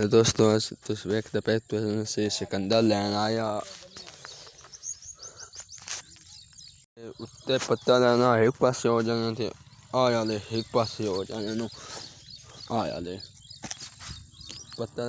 दोस्तों तुस वेखदे पे तुसें सिकंदर लैन आया उत्ते पत्ता लैना एक पासे हो जाने थे आया ले एक पासे हो जाने नु आया ले पत्ता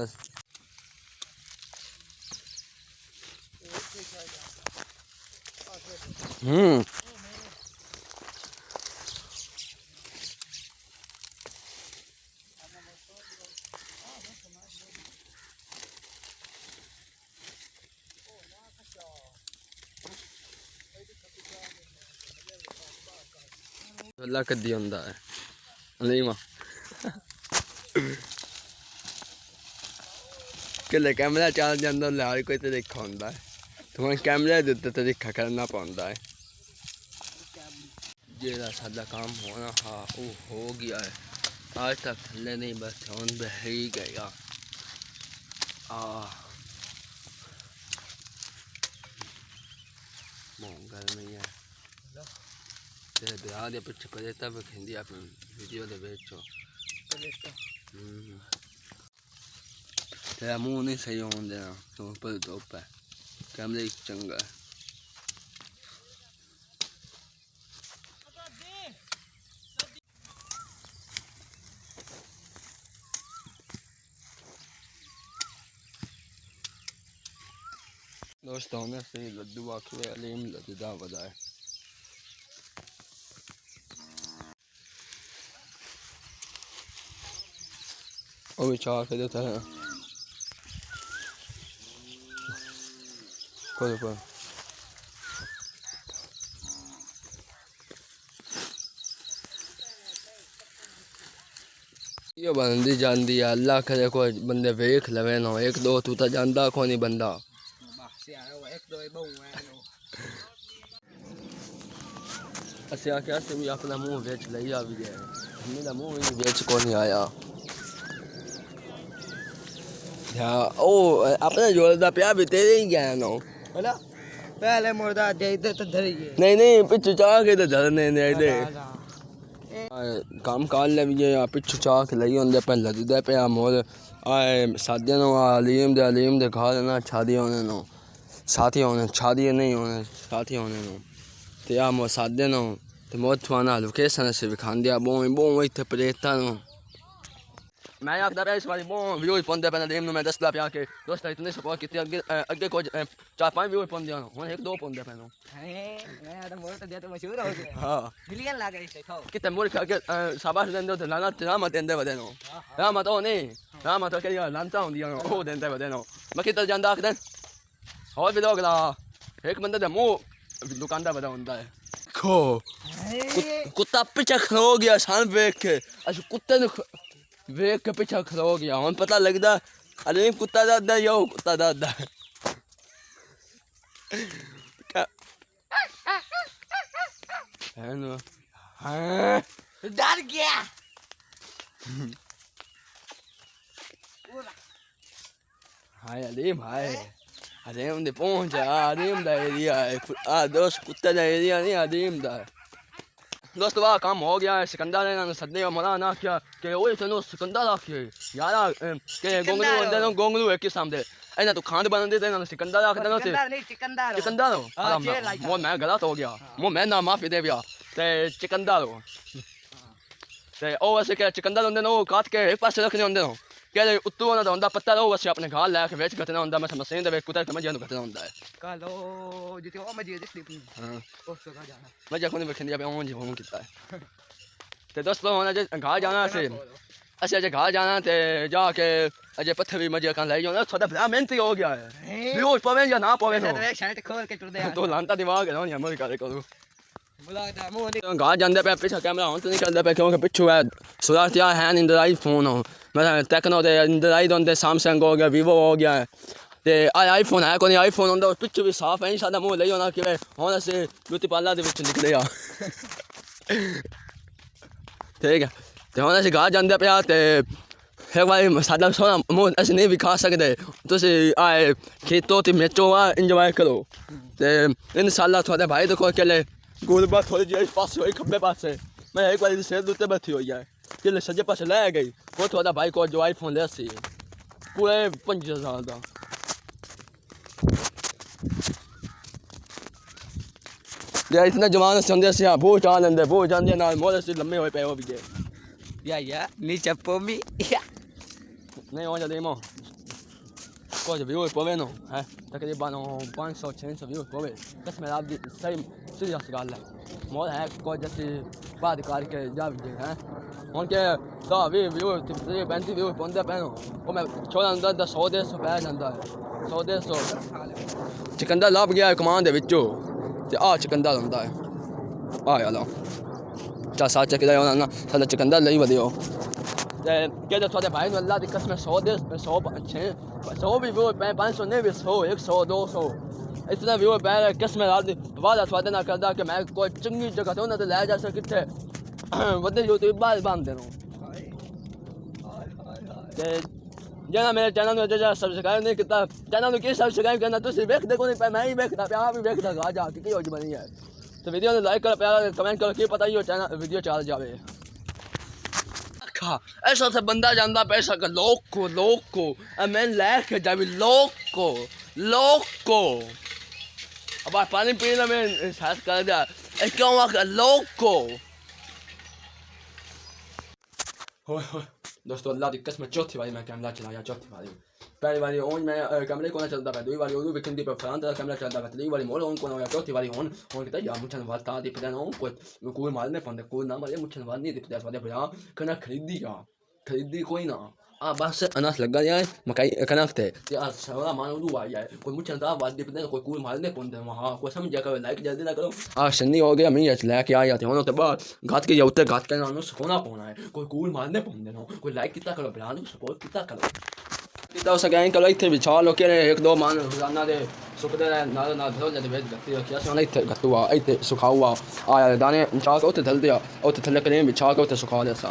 अल्लाह कदी होंदा है नहीं मां किले कैमरा चल जांदा ले हर कोई तरीका होंदा है तुम्हें कैमरे दे उत्ते तरीका करना पौंदा है जेड़ा सादा काम होना हाँ वो हो गया है आज तक थल्ले नहीं बस हुन बह ही गया गर्मी है तेरे बिहार दे पिछे पड़े तब खिंदी अपनी वीडियो दे बेचो तेरा मुंह नहीं सही होने देना तो पर धूप है कैमरे चंगा है दोस्तों ने सही लड्डू आखिर अलीम लद्दा वदाए और भी चार के देता है पर ये बंदी जाती है अल्लाह करे कोई बंदे वेख लवे ना एक दो तू तो जानता को नहीं बंदा असि आख्या से भी अपना मुंह बेच लई आ भी गया मेरा मुंह ही बेच को नहीं आया ओ अपने जोरदा प्या भी तेरे ही गया ना बोला पहले मुर्दा दे इधर तो धर गए नहीं पिछू चाह के तो धरने नहीं दे काम काल ले भी पिछू चाह के लई होंदे पे लददे पे मोर आए सादियां नो अलीम दे घर ना शादी होने नो साथी होने शादी नहीं होने साथी होने नो ते आ मो सादे नो ते मोर थवाना लोकेशन से भी खान दिया बो इथे परेता नो मैं आखदा पे इस बारी बो व्यू पोंदे पे अलीम नु मैं 10 लाख के दोस्त इतने सपोर्ट किते अगे को 4-5 व्यू पोंदे हुन 1-2 पोंदे पे नो मैं तो मोर तो दे तो मशहूर हो गया हां मिलियन लागे इसे खाओ किते मोर के शाबाश देंदो ते लाना रामा देंदे बदे नो रामा तो नहीं रामा तो के लांता होंदी नो ओ देंदे बदे नो मैं किते जानदा आखदन और भी लोग ला एक बंदे दे मुंह दुकानदार बदा होंदा है खो कुत्ता पीछे खलो गया सान देख के अच्छा कुत्ते ने वेख के पीछे खलो गया हुन पता लगदा अरे कुत्ता दादा यो कुत्ता दादा है ना हां डर गया हाय अलीम हाय अलीम दे पहुंच अलीम दा एरिया है आ दोस्त कुत्ते दा एरिया नहीं अलीम दा दोस्त वाह काम हो गया है सिकंदर ने सदने का मना ना किया कि ओए तनो सिकंदर आखे यार के गोंगलू अंदर नो गोंगलू है के सामने ऐना तो खांड बन देते ना सिकंदर आखदा ना सिकंदर हो वो मैं गलत हो गया वो मैं ना माफी दे गया ते सिकंदर हो ते ओ वैसे के सिकंदर होंदे नो काट के एक पासे रखने होंदे नो के उत्तू ना होंदा पत्ता रो वैसे अपने घर लेके वेच करना होंदा मैं समझ दे कुत्ता समझ जानो करना होंदा है कालो जिते ओ मजे दिस दी हां ओ सो का जाना मजा कोनी बखन दिया पे ओन जी होम किता है ते दोस्तों होना जे घर जाना से अच्छा जे घर जाना ते जाके अजे पत्थर भी मजे kan ले जाना थोड़ा बड़ा मेहनती हो गया है भी पवे या ना पवे नो शर्ट खोल के टुर दे तो लांता दिमाग है ना या मर करे करू बुलादा मुंह दे घर जांदे पे पीछे कैमरा ऑन तो नहीं करदा पे क्योंकि पिछू है सुरात या हैंड इन द आईफोन हो मैं टेक्नो दे इन द आई डोंट दे सैमसंग हो गया वीवो हो गया है ते आईफोन है कोई आईफोन होंदा उस पिच भी साफ है सादा मुंह ले होना कि हुन असे ब्यूटी पार्लर दे विच निकले आ ठीक है ते हुन असे घर जांदे पिया ते एक बारी सादा सोना मुंह असे नहीं भी खा सकदे तुसी आए खेतों ते मैचो एंजॉय करो ते इंशाल्लाह थोड़े भाई देखो अकेले गुलबा थोड़ी जी पास होई खब्बे पासे मैं एक बारी सिर उत्ते बैठी होई है कि सज्जे पासे ले गई को थोड़ा भाई को जो आईफोन ले सी पूरे 5000 दा ये इतना जवान समझे से बहुत चाल लेंदे बहुत जांदे नाल मोले से लम्बे होए पे हो भी या नी चप्पो मी नहीं हो जाते मो कुछ व्यूज पवे नो है तकरीबन 500-600 व्यूज पवे बस मैं आप दी सही सीरियस गल है मोल है को जैसे बाद करके जा भी है उनके 20 व्यूज 35 व्यूज पौंदे पैनो वो मैं छोड़ा अंदर 100-150 पै जांदा है 100-150 चिकंदा लभ गया कमान दे विचो ते आ चिकंदा हुंदा है आ याला चा सा चक दा ना साला चिकंदा लई वदियो ते के जो थोड़े भाई अल्लाह दी कसम 100 भी व्यूज 500 नहीं भी 100 100 200 इतना व्यूज पै कसम रात वादा थोड़े ना करदा कि मैं कोई चंगी जगह तो ना ते ले जा सक किथे वदे यूट्यूब बाल बांध देनो ते जना मेरे चैनल में जो सब्सक्राइब नहीं किया चैनल को किस सब्सक्राइब करना तुसी वेख देखो नहीं मैं ही वेखदा पे आप भी वेखदा गा जा की हो बनी है तो वीडियो ने लाइक कर प्यार कमेंट करो कि पता ही हो चैनल वीडियो चल जावे खा ऐसा से बंदा जानदा पैसा का लोग को मैं लेके जावी लोग को अब पानी पीने में साथ कर दिया क्यों वहाँ लोग को हो दोस्तों अल्लाह की कसम चौथी बारी मैं कैमरा चलाया चौथी बारी पहली बारी ऑन मैं कैमरे को ना चलता है दूसरी बारी भी किंदी पर फलान तरह कैमरा चलता है तीसरी बारी मोड़ ऑन को ना चौथी बारी ऑन किता यार मुझे बात ता दी पता ना कोई मारने पंदे कोई ना मारे मुझे बात नहीं दी पता वादे भैया कना खरीदी कोई ना आ बस अनास लगा यार मकाई कनक थे यार सवाला मानो दू आ यार कोई मुझे ता बात दी पता कोई मारने पंदे वहां कोई समझ कर लाइक जल्दी ना करो आ शनि हो गया मैं ये लेके आया थे होनो तो बाद घात के उते घात के ना सुकोना पौना है कोई मारने पंदे नो कोई लाइक कितना करो बयान सपोर्ट कितना करो कितना सगाई करो इथे बिछा लो के एक दो मान रोजाना दे सुखदे ना धो ले भेज गत्ती क्या से नहीं थे गत्तुआ इथे सुखा हुआ आया दाने चाक उते धल दिया उते थले के बिछा के उते सुखा दे सा